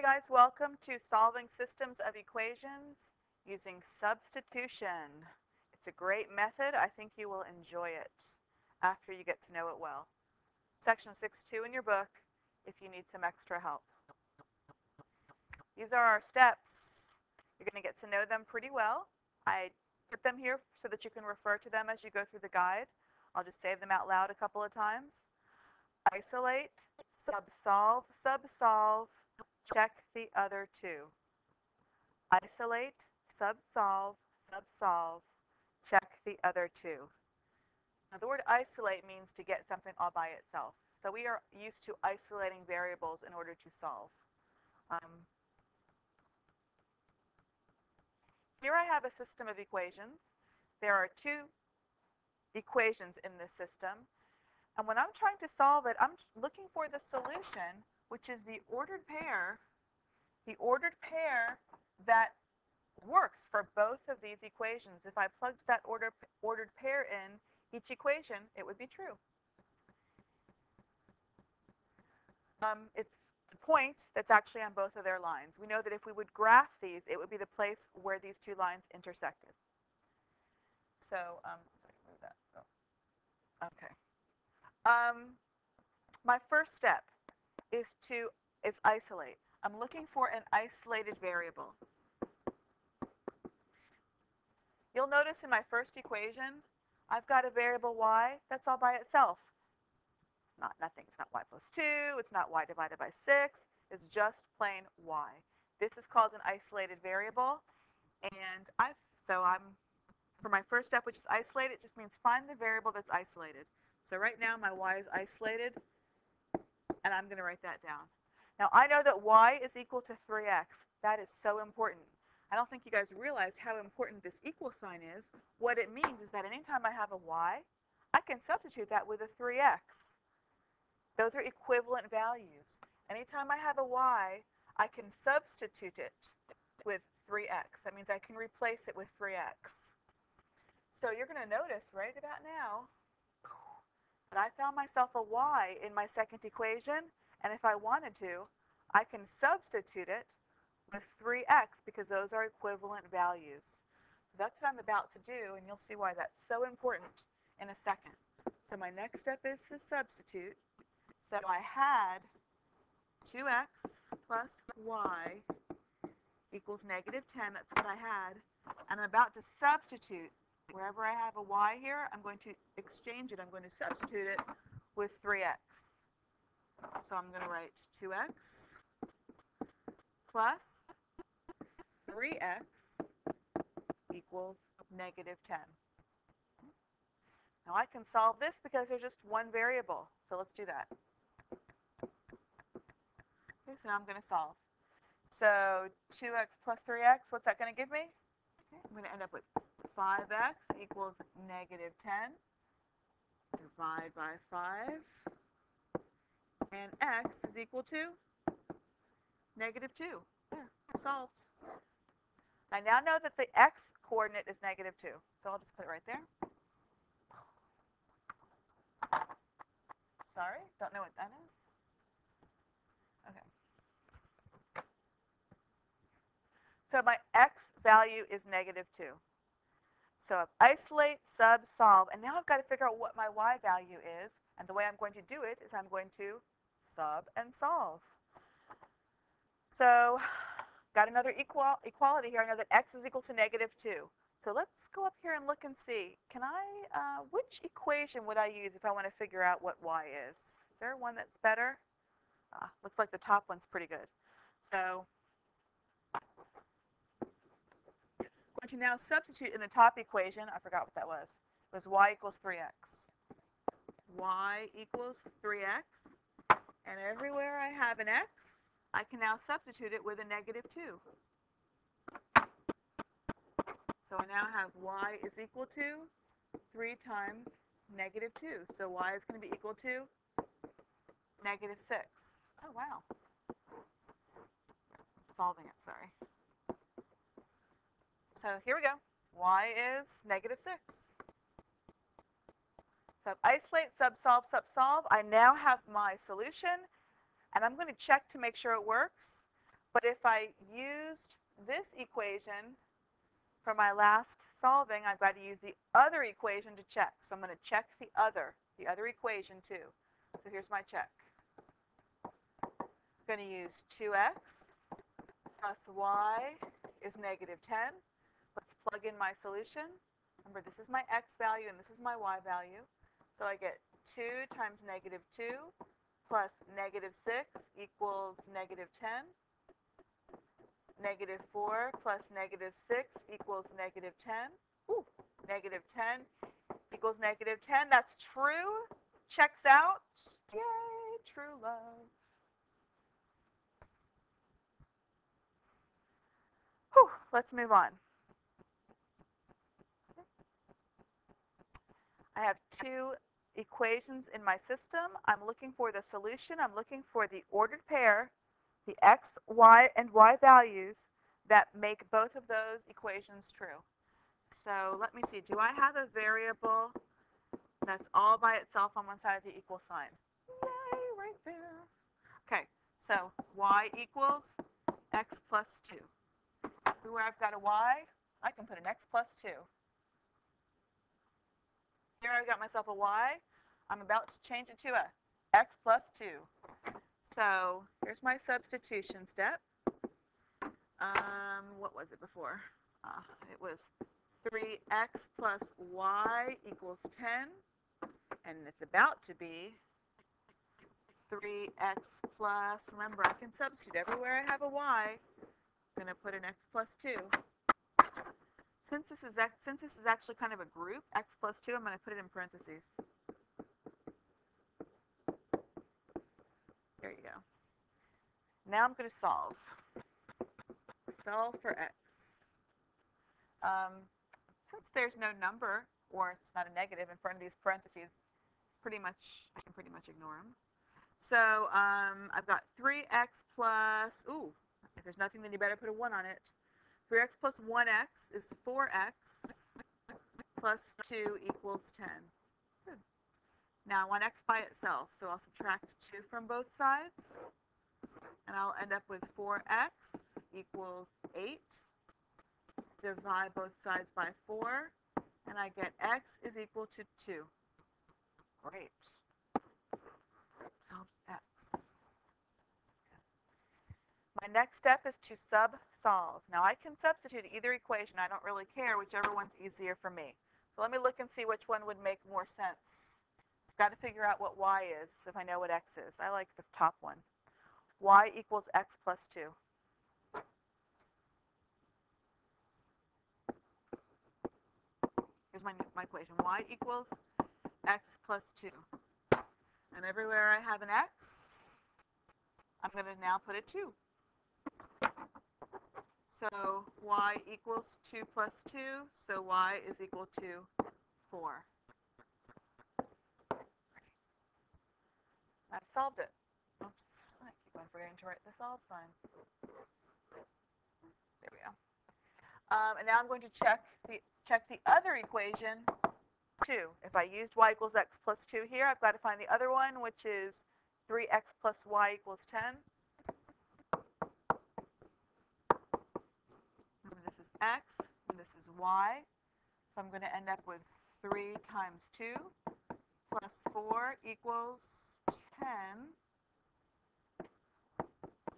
guys, welcome to Solving Systems of Equations using Substitution. It's a great method. I think you will enjoy it after you get to know it well. Section 6.2 in your book if you need some extra help. These are our steps. You're going to get to know them pretty well. I put them here so that you can refer to them as you go through the guide. I'll just say them out loud a couple of times. Isolate, subsolve, subsolve, check the other two. Isolate, subsolve, subsolve, check the other two. Now the word isolate means to get something all by itself. So we are used to isolating variables in order to solve. Here I have a system of equations. There are two equations in this system. And when I'm trying to solve it, I'm looking for the solution, which is the ordered pair that works for both of these equations. If I plugged that ordered pair in each equation, it would be true. It's the point that's actually on both of their lines. We know that if we would graph these, it would be the place where these two lines intersected. So, move that. Oh. Okay. My first step is isolate. I'm looking for an isolated variable. You'll notice in my first equation, I've got a variable y that's all by itself. Nothing. It's not y plus 2. It's not y divided by 6. It's just plain y. This is called an isolated variable. And for my first step, which is isolate, it just means find the variable that's isolated. So right now, my y is isolated, and I'm going to write that down. Now, I know that y is equal to 3x. That is so important. I don't think you guys realize how important this equal sign is. What it means is that anytime I have a y, I can substitute that with a 3x. Those are equivalent values. Anytime I have a y, I can substitute it with 3x. That means I can replace it with 3x. So you're going to notice right about now that I found myself a y in my second equation, and if I wanted to, I can substitute it with 3x because those are equivalent values. So that's what I'm about to do, and you'll see why that's so important in a second. So my next step is to substitute. So I had 2x plus y equals negative 10. That's what I had. And I'm about to substitute. Wherever I have a y here, I'm going to exchange it. I'm going to substitute it with 3x. So I'm going to write 2x plus 3x equals negative 10. Now I can solve this because there's just one variable. So let's do that. Okay, so now I'm going to solve. So 2x plus 3x, what's that going to give me? Okay, I'm going to end up with 5x equals negative 10. Divide by 5. And x is equal to negative 2. There, solved. I now know that the x coordinate is negative 2. So I'll just put it right there. Sorry, don't know what that is. Okay. So my x value is negative 2. So isolate, sub, solve. And now I've got to figure out what my y value is. And the way I'm going to do it is I'm going to sub and solve. So got another equality here. I know that x is equal to negative 2. So let's go up here and look and see. Which equation would I use if I want to figure out what y is? Is there one that's better? Looks like the top one's pretty good. So I'm going to now substitute in the top equation. I forgot what that was. It was y equals 3x. Y equals 3x. And everywhere I have an x, I can now substitute it with a negative 2. So I now have y is equal to 3 times negative 2. So y is going to be equal to negative 6. Oh, wow. Solving it, sorry. So here we go. Y is negative 6. So isolate, subsolve, subsolve. I now have my solution, and I'm going to check to make sure it works. But if I used this equation for my last solving, I've got to use the other equation to check. So I'm going to check the other equation too. So here's my check. I'm going to use 2x plus y is negative 10. Let's plug in my solution. Remember, this is my x value and this is my y value. So I get 2 times negative 2 plus negative 6 equals negative 10. Negative 4 plus negative 6 equals negative 10. Ooh, negative 10 equals negative 10. That's true. Checks out. Yay, true love. Whew, let's move on. I have 2 equations in my system. I'm looking for the solution. I'm looking for the ordered pair, the x, y, and y values that make both of those equations true. So let me see. Do I have a variable that's all by itself on one side of the equal sign? Yay, right there. Okay, so y equals x plus 2. Where I've got a y, I can put an x plus 2. Here I've got myself a y. I'm about to change it to a x plus 2. So here's my substitution step. What was it before? It was 3x plus y equals 10. And it's about to be 3x plus, remember, I can substitute. Everywhere I have a y, I'm going to put an x plus 2. Since this is actually kind of a group, x plus 2, I'm going to put it in parentheses. There you go. Now I'm going to solve. Solve for x. Since there's no number, or it's not a negative in front of these parentheses, I can pretty much ignore them. So I've got 3x plus, if there's nothing, then you better put a 1 on it. 3x plus 1x is 4x plus 2 equals 10. Good. Now I want x by itself, so I'll subtract 2 from both sides, and I'll end up with 4x equals 8. Divide both sides by 4, and I get x is equal to 2. Great. Solve x. My next step is to sub-solve. Now I can substitute either equation. I don't really care, whichever one's easier for me. So let me look and see which one would make more sense. I've got to figure out what y is if I know what x is. I like the top one. Y equals x plus 2. Here's my equation. Y equals x plus 2. And everywhere I have an x, I'm going to now put a 2. So y equals 2 plus 2, so y is equal to 4. I've solved it. Oops, I keep on forgetting to write the solve sign. There we go. And now I'm going to check the other equation too. If I used y equals x plus 2 here, I've got to find the other one, which is 3x plus y equals 10. Remember, this is x, and this is y. So I'm going to end up with 3 times 2 plus 4 equals 10.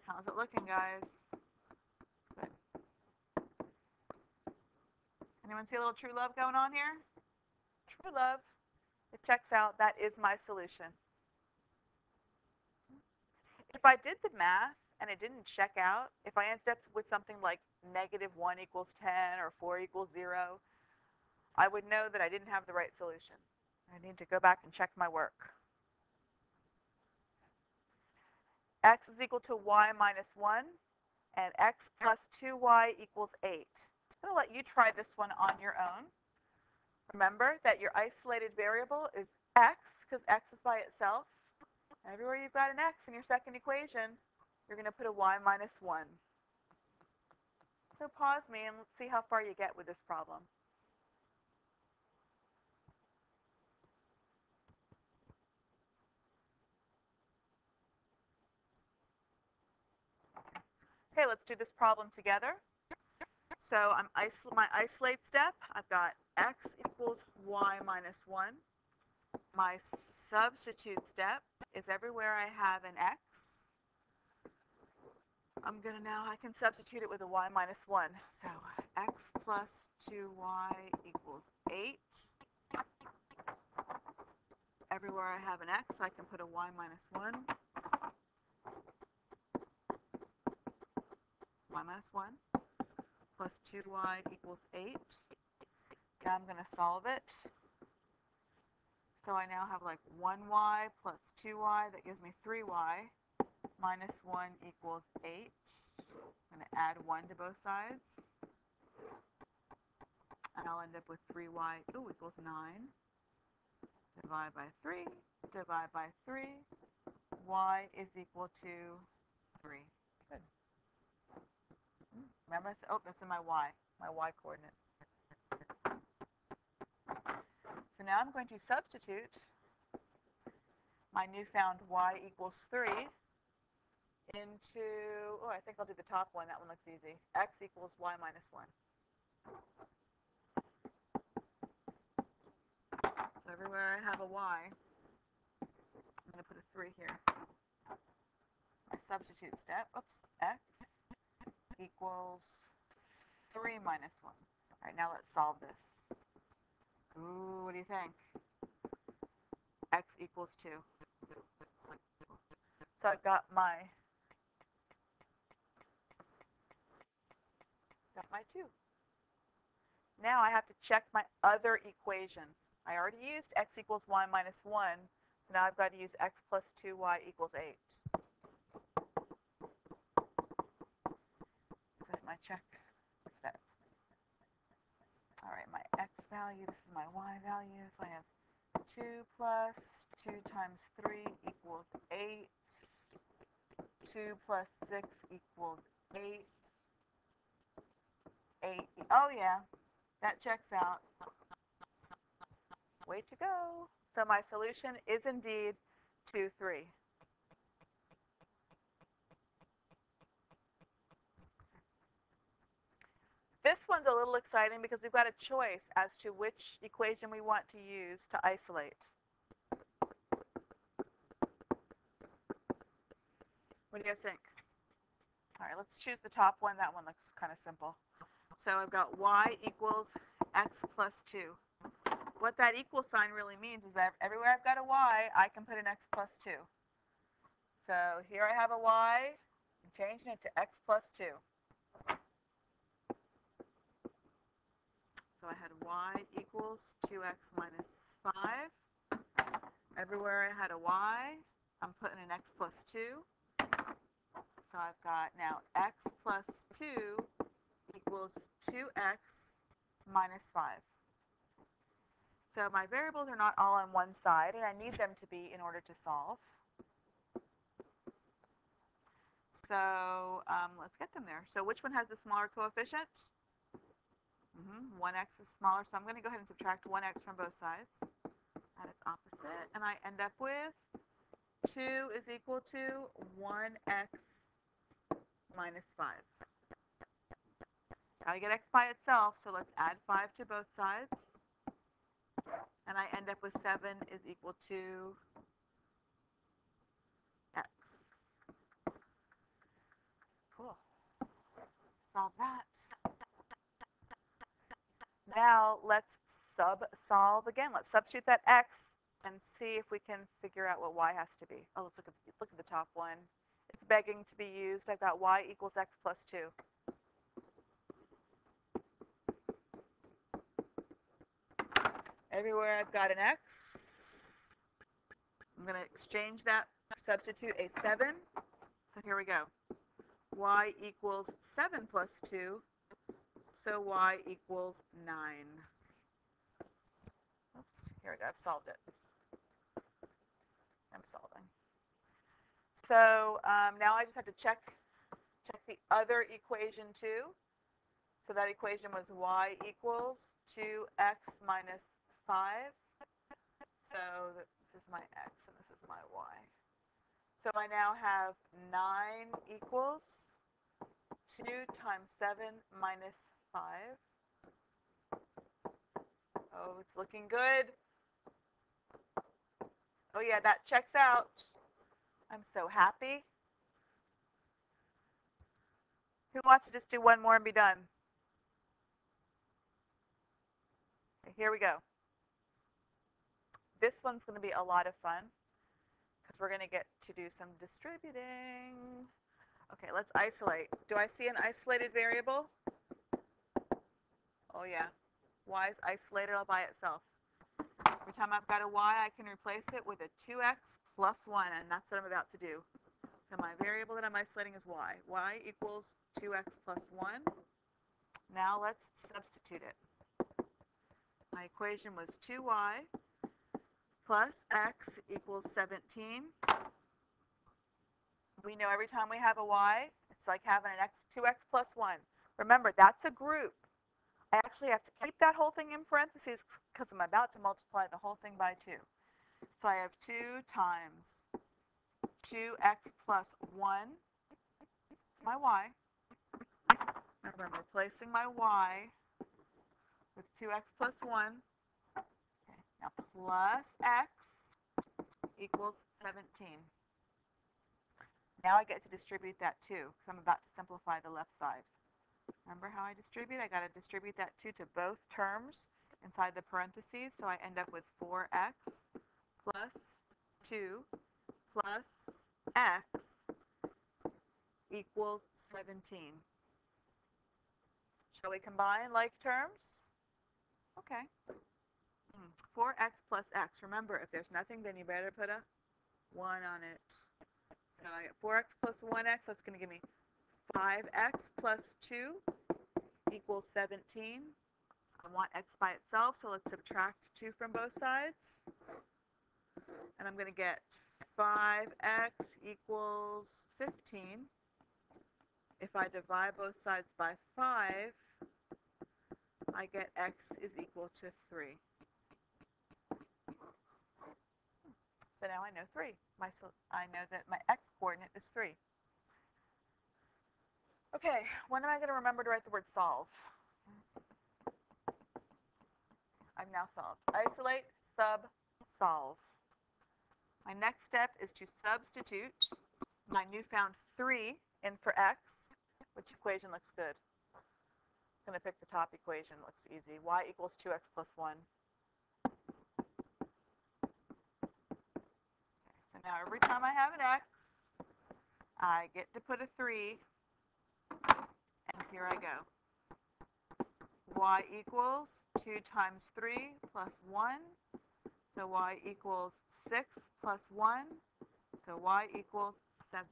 How's it looking, guys? Good. Anyone see a little true love going on here? True love. It checks out. That is my solution. If I did the math and it didn't check out, if I ended up with something like negative 1 equals 10 or 4 equals 0, I would know that I didn't have the right solution. I need to go back and check my work. X is equal to y minus 1, and x plus 2y equals 8. I'm going to let you try this one on your own. Remember that your isolated variable is x, because x is by itself. Everywhere you've got an x in your second equation, you're going to put a y minus 1. So pause me and let's see how far you get with this problem. Okay, let's do this problem together. So my isolate step, I've got x equals y minus 1. My substitute step is everywhere I have an x. I can substitute it with a y minus 1. So x plus 2y equals 8. Everywhere I have an x, I can put a y minus 1. Y minus 1 plus 2y equals 8. Now I'm going to solve it. So I now have like 1y plus 2y, that gives me 3y, minus 1 equals 8. I'm going to add 1 to both sides. And I'll end up with 3y equals 9. Divide by 3, divide by 3. Y is equal to 3. Good. Remember, that's in my y coordinate. So now I'm going to substitute my newfound y equals 3 into, I think I'll do the top one. That one looks easy. X equals y minus 1. So everywhere I have a y, I'm going to put a 3 here. My substitute step, x equals 3 minus 1. All right, now let's solve this. Ooh, what do you think? X equals 2. So I've got my 2. Now I have to check my other equation. I already used x equals y minus 1, so now I've got to use x plus 2y equals 8. This is my check step. All right, my x value, this is my y value, so I have 2 plus 2 times 3 equals 8. 2 plus 6 equals 8. 8. Oh, yeah, that checks out. Way to go. So my solution is indeed 2, 3. This one's a little exciting because we've got a choice as to which equation we want to use to isolate. What do you guys think? All right, let's choose the top one. That one looks kind of simple. So I've got y equals x plus 2. What that equal sign really means is that everywhere I've got a y, I can put an x plus 2. So here I have a y. I'm changing it to x plus 2. So I had y equals 2x minus 5. Everywhere I had a y, I'm putting an x plus 2. So I've got now x plus 2 equals 2x minus 5. So my variables are not all on one side, and I need them to be in order to solve. So let's get them there. So which one has the smaller coefficient? 1x is smaller, so I'm going to go ahead and subtract 1x from both sides. That is opposite, and I end up with 2 is equal to 1x minus 5. Got to get x by itself, so let's add 5 to both sides. And I end up with 7 is equal to x. Cool. Solve that. Now let's solve again. Let's substitute that x and see if we can figure out what y has to be. Oh, let's look at the top one. It's begging to be used. I've got y equals x plus 2. Everywhere I've got an x, I'm going to exchange that, substitute a 7. So here we go. Y equals 7 plus 2, so y equals 9. Oops, here we go, I've solved it. I'm solving. So now I just have to check the other equation too. So that equation was y equals 2x minus 5. So this is my x and this is my y. So I now have 9 equals 2 times 7 minus 5. Oh, it's looking good. Oh yeah, that checks out. I'm so happy. Who wants to just do one more and be done? Okay, here we go. This one's going to be a lot of fun because we're going to get to do some distributing. Okay, let's isolate. Do I see an isolated variable? Oh yeah, y is isolated all by itself. Every time I've got a y, I can replace it with a 2x plus 1, and that's what I'm about to do. So my variable that I'm isolating is y. Y equals 2x plus 1. Now let's substitute it. My equation was 2y plus x equals 17. We know every time we have a y, it's like having an 2x plus 1. Remember, that's a group. I actually have to keep that whole thing in parentheses because I'm about to multiply the whole thing by 2. So I have 2 times 2x plus 1, my y. Remember, I'm replacing my y with 2x plus 1. Okay, now plus x equals 17. Now I get to distribute that 2 because I'm about to simplify the left side. Remember how I distribute? I got to distribute that 2 to both terms inside the parentheses, so I end up with 4x plus 2 plus x equals 17. Shall we combine like terms? Okay. 4x plus x. Remember, if there's nothing, then you better put a 1 on it. So I get 4x plus 1x. That's going to give me 5x plus 2 equals 17. I want x by itself, so let's subtract 2 from both sides. And I'm going to get 5x equals 15. If I divide both sides by 5, I get x is equal to 3. So now I know 3. I know that my x coordinate is 3. Okay, when am I going to remember to write the word solve? I've now solved. Isolate, sub, solve. My next step is to substitute my newfound 3 in for x. Which equation looks good? I'm going to pick the top equation. Looks easy. Y equals 2x plus 1. So now every time I have an x, I get to put a 3, and here I go. Y equals 2 times 3 plus 1, so y equals 6 plus 1, so y equals 7.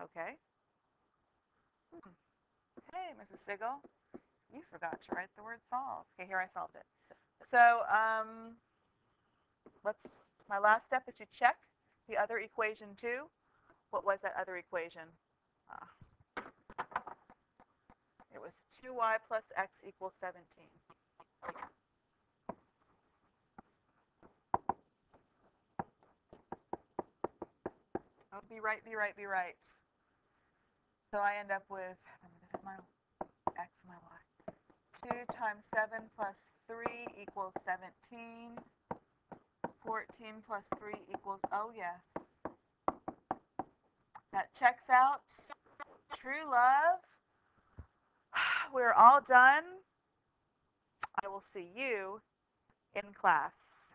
Okay. Hey, Mrs. Sigel, you forgot to write the word solve. Okay, here I solved it. So my last step is to check the other equation too. What was that other equation? It was 2y plus x equals 17. Oh, be right, be right, be right. So I end up with, this is my x and my y. 2 times 7 plus 3 equals 17. 14 plus 3 equals, oh yes. That checks out. True love. We're all done. I will see you in class.